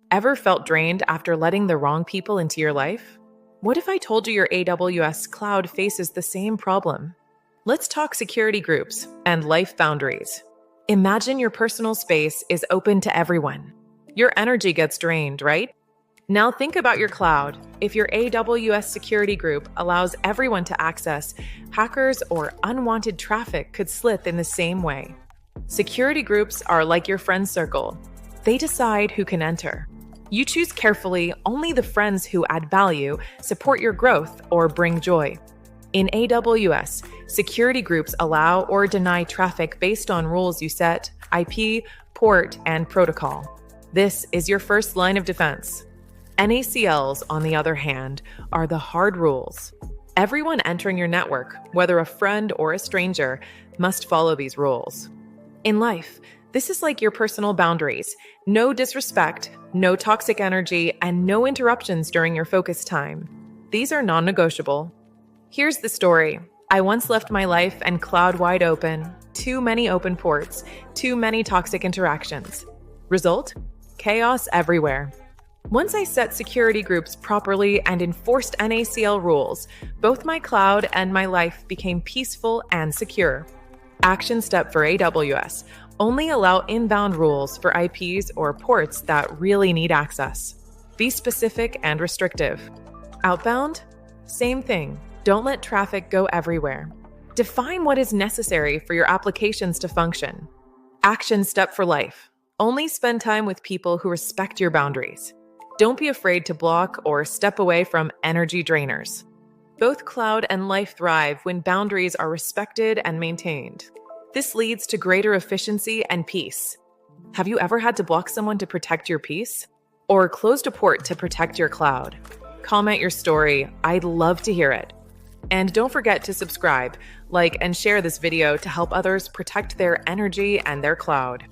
Ever felt drained after letting the wrong people into your life? What if I told you your AWS cloud faces the same problem? Let's talk security groups and life boundaries. Imagine your personal space is open to everyone. Your energy gets drained, right? Now think about your cloud. If your AWS security group allows everyone to access, hackers or unwanted traffic could slip in the same way. Security groups are like your friend circle. They decide who can enter. You choose carefully only the friends who add value, support your growth, or bring joy. In AWS, security groups allow or deny traffic based on rules you set, IP, port, and protocol. This is your first line of defense. NACLs, on the other hand, are the hard rules. Everyone entering your network, whether a friend or a stranger, must follow these rules. In life, this is like your personal boundaries. No disrespect, no toxic energy, and no interruptions during your focus time. These are non-negotiable. Here's the story. I once left my life and cloud wide open. Too many open ports, too many toxic interactions. Result? Chaos everywhere. Once I set security groups properly and enforced NACL rules, both my cloud and my life became peaceful and secure. Action step for AWS. Only allow inbound rules for IPs or ports that really need access. Be specific and restrictive. Outbound? Same thing. Don't let traffic go everywhere. Define what is necessary for your applications to function. Action step for life. Only spend time with people who respect your boundaries. Don't be afraid to block or step away from energy drainers. Both cloud and life thrive when boundaries are respected and maintained. This leads to greater efficiency and peace. Have you ever had to block someone to protect your peace? Or closed a port to protect your cloud? Comment your story. I'd love to hear it. And don't forget to subscribe, like, and share this video to help others protect their energy and their cloud.